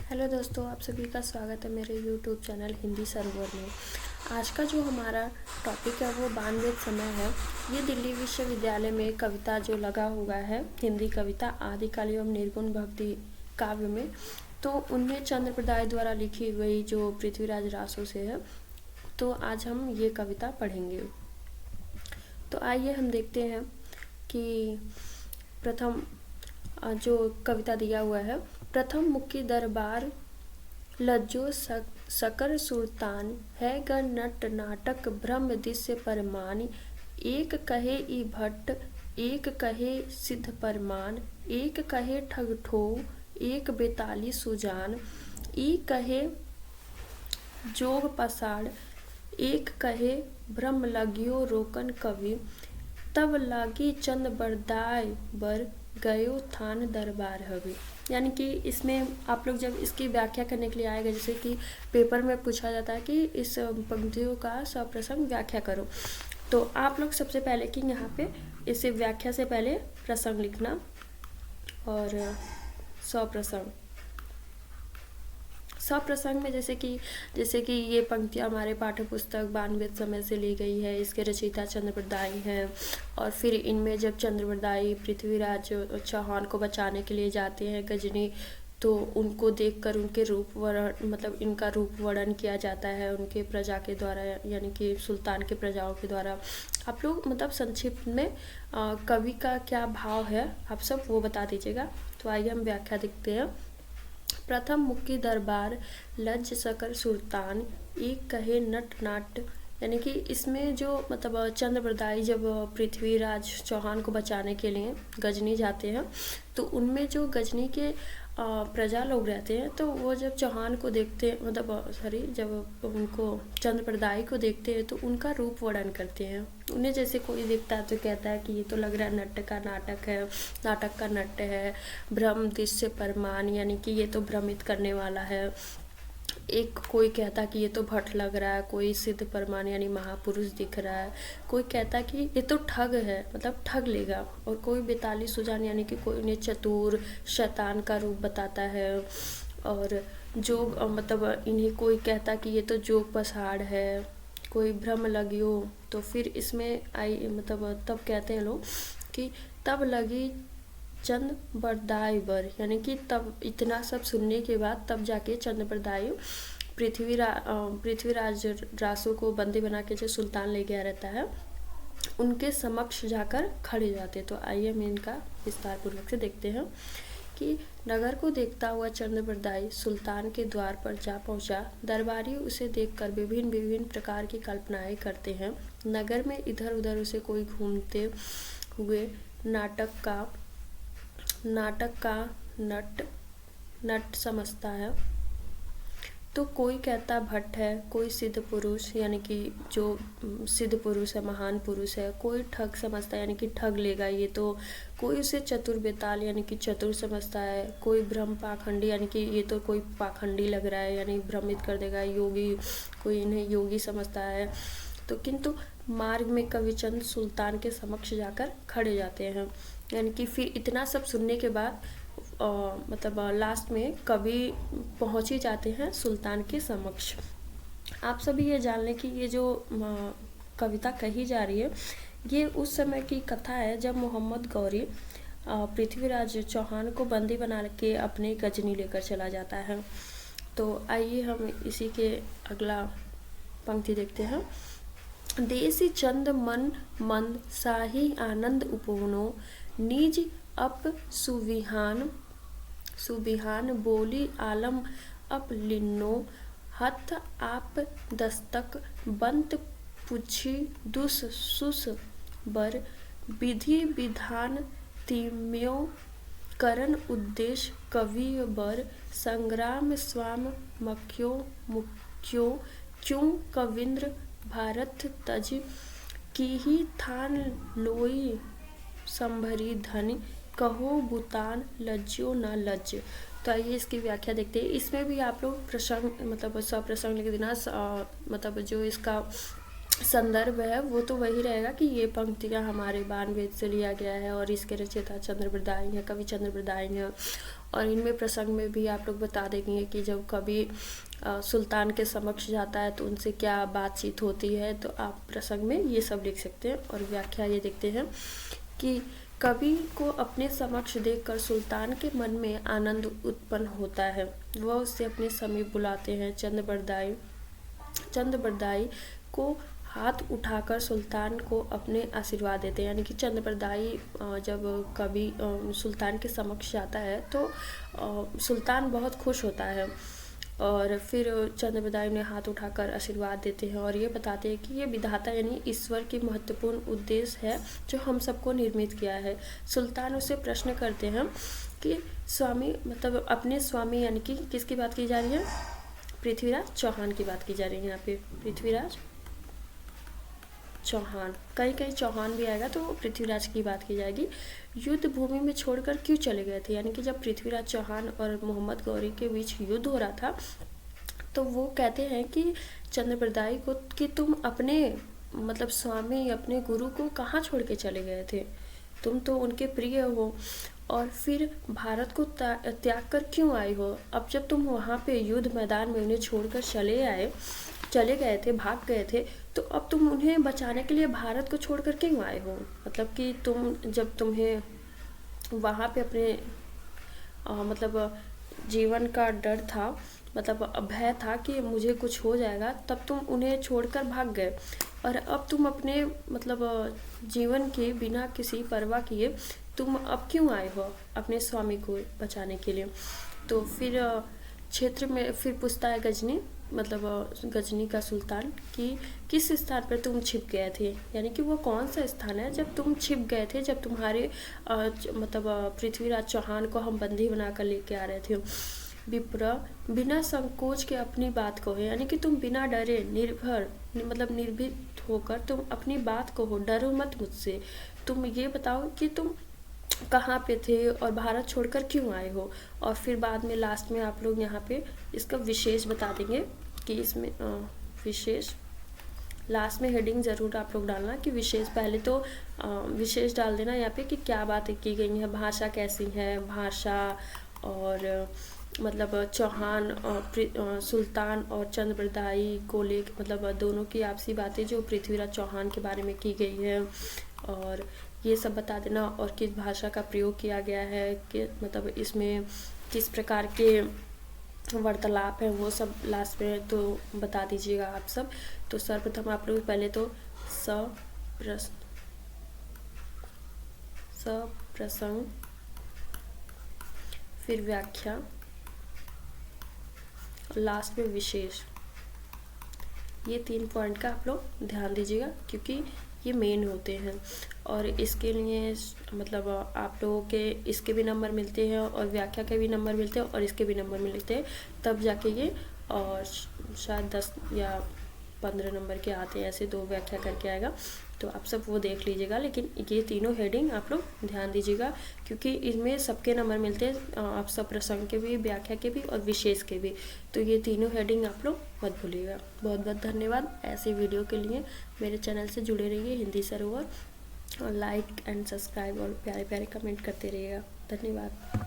Hello दोस्तों, आप सभी का स्वागत है मेरे यूट्यूब चैनल हिंदी सरोवर में। आज का जो हमारा टॉपिक है वो बानवेद समय है। ये दिल्ली विश्वविद्यालय में कविता जो लगा हुआ है, हिंदी कविता आदिकाल एवं निर्गुण भक्ति काव्य में, तो उनमें चंद्रप्रदाय द्वारा लिखी हुई जो पृथ्वीराज रासो से है, तो आज हम ये कविता पढ़ेंगे। तो आइए हम देखते हैं कि प्रथम जो कविता दिया हुआ है। प्रथम मुखी दरबार लज्जो सकर सुल्तान है गर नट नाटक ब्रह्म दिस्य परमान। एक कहे ई भट्ट एक कहे सिद्ध परमान। एक कहे ठग ठो एक बेताली सुजान। ई कहे जोग पसाड़ एक कहे ब्रह्म लगियो रोकन कवि। तब लागी चंद बरदाय बर गयो थान दरबार हवे। यानी कि इसमें आप लोग जब इसकी व्याख्या करने के लिए आएगा, जैसे कि पेपर में पूछा जाता है कि इस पंक्तियों का सप्रसंग व्याख्या करो, तो आप लोग सबसे पहले कि यहाँ पे इसे व्याख्या से पहले प्रसंग लिखना और सप्रसंग में जैसे कि ये पंक्तियाँ हमारे पाठ्य पुस्तक बानवेद समय से ली गई है। इसके रचयिता चंद्रप्रदायी हैं और फिर इनमें जब चंद्रप्रदायी पृथ्वीराज चौहान को बचाने के लिए जाते हैं गजनी, तो उनको देखकर उनके रूप वर्णन इनका रूप वर्णन किया जाता है उनके प्रजा के द्वारा, यानी कि सुल्तान के प्रजाओं के द्वारा। आप लोग संक्षिप्त में कवि का क्या भाव है आप सब वो बता दीजिएगा। तो आइए हम व्याख्या देखते हैं। प्रथम मुखी दरबार लज्ज सकर सुल्तान एक कहे नट नाट। यानी कि इसमें जो चंद्रप्रदायी जब पृथ्वीराज चौहान को बचाने के लिए गजनी जाते हैं, तो उनमें जो गजनी के प्रजा लोग रहते हैं, तो वो जब चौहान को देखते जब उनको चंद्रप्रदायी को देखते हैं तो उनका रूप वर्णन करते हैं। उन्हें जैसे कोई देखता है तो कहता है कि ये तो लग रहा है नाटक का नट है, भ्रम दिश्य परमान, यानी कि ये तो भ्रमित करने वाला है। एक कोई कहता कि ये तो भट्ट लग रहा है, कोई सिद्ध परमान यानी महापुरुष दिख रहा है, कोई कहता कि ये तो ठग है, ठग लेगा, और कोई बेताली सुजान यानी कि कोई उन्हें चतुर शैतान का रूप बताता है। और जोग इन्हें कोई कहता कि ये तो जोग पसाड़ है, कोई भ्रम लगियो। तो फिर इसमें तब कहते हैं लोग कि तब लगी चंद बरदाई बर, यानी कि तब इतना सब सुनने के बाद तब जाके चंद्रप्रदायी पृथ्वीराज रासो को बंदी बना के जो सुल्तान ले गया रहता है उनके समक्ष जाकर खड़े जाते। तो आइए हम इनका विस्तार पूर्वक से देखते हैं कि नगर को देखता हुआ चंद्रप्रदायी सुल्तान के द्वार पर जा पहुंचा। दरबारी उसे देखकर विभिन्न प्रकार की कल्पनाएं करते हैं। नगर में इधर उधर उसे कोई घूमते हुए नाटक का नट समझता है। तो कोई कहता भट्ट है, कोई सिद्ध पुरुष यानी कि जो सिद्ध पुरुष है, महान पुरुष है। कोई ठग समझता है यानी कि ठग लेगा ये तो। कोई उसे चतुर बेताल यानी कि चतुर समझता है। कोई भ्रम पाखंडी यानी कि ये तो कोई पाखंडी लग रहा है, यानी भ्रमित कर देगा। योगी, कोई इन्हें योगी समझता है। तो किंतु मार्ग में कविचंद सुल्तान के समक्ष जाकर खड़े जाते हैं। यानी कि फिर इतना सब सुनने के बाद लास्ट में कवि पहुंच ही जाते हैं सुल्तान के समक्ष। आप सभी ये जान लें कि ये जो कविता कही जा रही है ये उस समय की कथा है जब मोहम्मद गौरी पृथ्वीराज चौहान को बंदी बना के अपने गजनी लेकर चला जाता है। तो आइए हम इसी के अगला पंक्ति देखते हैं। देसी चंद मन मंद शाही आनंद उपवनो निज अप सुविहान बोली आलम अप लिन्नो। हथ आप दस्तक बंत पुछी दुस सुस बर। विधि विधान तिम्यो करण उद्देश्य कवि बर। संग्राम स्वाम मख्यो मुख्यो क्यों कविंद्र भारत तज। की ही थान लोई संभरी धन कहो बुतान लज्जो न लज्ज। तो आइए इसकी व्याख्या देखते हैं। इसमें भी आप लोग प्रसंग सप्रसंग लिख देना। जो इसका संदर्भ है वो तो वही रहेगा कि ये पंक्तियाँ हमारे बानवेद से लिया गया है और इसके रचयिता चंद्रप्रदायी हैं, कवि चंद्रप्रदायी हैं। और इनमें प्रसंग में भी आप लोग बता देंगे कि जब कभी सुल्तान के समक्ष जाता है तो उनसे क्या बातचीत होती है, तो आप प्रसंग में ये सब लिख सकते हैं। और व्याख्या ये देखते हैं कि कवि को अपने समक्ष देखकर सुल्तान के मन में आनंद उत्पन्न होता है। वह उसे अपने समीप बुलाते हैं। चंद्रबरदाई को हाथ उठाकर सुल्तान को अपने आशीर्वाद देते हैं। यानी कि चंद्रबरदाई जब कभी सुल्तान के समक्ष जाता है तो सुल्तान बहुत खुश होता है और फिर चंद्रबरदाई ने हाथ उठाकर आशीर्वाद देते हैं और ये बताते हैं कि ये विधाता यानी ईश्वर की महत्वपूर्ण उद्देश्य है जो हम सबको निर्मित किया है। सुल्तान उसे प्रश्न करते हैं कि स्वामी मतलब अपने स्वामी यानी कि किसकी बात की जा रही है, पृथ्वीराज चौहान की बात की जा रही है। यहाँ पे पृथ्वीराज चौहान, कहीं कहीं चौहान भी आएगा तो पृथ्वीराज की बात की जाएगी। युद्ध भूमि में छोड़कर क्यों चले गए थे, यानी कि जब पृथ्वीराज चौहान और मोहम्मद गौरी के बीच युद्ध हो रहा था तो वो कहते हैं कि चंद्रबरदाई को कि तुम अपने मतलब स्वामी अपने गुरु को कहाँ छोड़ के चले गए थे, तुम तो उनके प्रिय हो और फिर भारत को त्याग कर क्यों आए हो। अब जब तुम वहाँ पे युद्ध मैदान में उन्हें छोड़कर चले गए थे, भाग गए थे, तो अब तुम उन्हें बचाने के लिए भारत को छोड़कर क्यों आए हो। मतलब कि जब तुम्हें वहाँ पे अपने मतलब जीवन का डर था, मतलब भय था कि मुझे कुछ हो जाएगा, तब तुम उन्हें छोड़कर भाग गए और अब तुम अपने मतलब जीवन के बिना किसी परवाह किए तुम अब क्यों आए हो अपने स्वामी को बचाने के लिए। तो फिर क्षेत्र में फिर पूछता है गजनी मतलब गजनी का सुल्तान कि किस स्थान पर तुम छिप गए थे, यानी कि वो कौन सा स्थान है जब तुम छिप गए थे, जब तुम्हारे मतलब पृथ्वीराज चौहान को हम बंदी बनाकर लेके आ रहे थे। विप्र बिना संकोच के अपनी बात कहो, यानी कि तुम बिना डरे निर्भीक होकर तुम अपनी बात कहो, डरो मत मुझसे। तुम ये बताओ कि तुम कहाँ पे थे और भारत छोड़कर क्यों आए हो। और फिर बाद में लास्ट में आप लोग यहाँ पे इसका विशेष बता देंगे कि इसमें विशेष लास्ट में हेडिंग ज़रूर आप लोग डालना कि विशेष, पहले तो विशेष डाल देना यहाँ पे कि क्या बातें की गई हैं, भाषा कैसी है, भाषा और मतलब चौहान और सुल्तान और चंद्रबरदाई को ले मतलब दोनों की आपसी बातें जो पृथ्वीराज चौहान के बारे में की गई है और ये सब बता देना। और किस भाषा का प्रयोग किया गया है कि मतलब इसमें किस प्रकार के वार्तालाप है वो सब लास्ट में तो बता दीजिएगा आप सब। तो सर्वप्रथम आप लोग पहले तो सप्रसंग, फिर व्याख्या, लास्ट में विशेष, ये 3 पॉइंट का आप लोग ध्यान दीजिएगा क्योंकि ये मेन होते हैं। और इसके लिए मतलब आप लोगों के इसके भी नंबर मिलते हैं और व्याख्या के भी नंबर मिलते हैं और इसके भी नंबर मिलते हैं, तब जाके ये और शायद 10 या 15 नंबर के आते हैं, ऐसे 2 व्याख्या करके आएगा। तो आप सब वो देख लीजिएगा, लेकिन ये तीनों हेडिंग आप लोग ध्यान दीजिएगा क्योंकि इसमें सबके नंबर मिलते हैं, आप सब प्रसंग के भी, व्याख्या के भी और विशेष के भी। तो ये तीनों हेडिंग आप लोग मत भूलिएगा। बहुत बहुत धन्यवाद। ऐसे वीडियो के लिए मेरे चैनल से जुड़े रहिए हिंदी सरोवर और लाइक एंड सब्सक्राइब और प्यारे प्यारे कमेंट करते रहिएगा। धन्यवाद।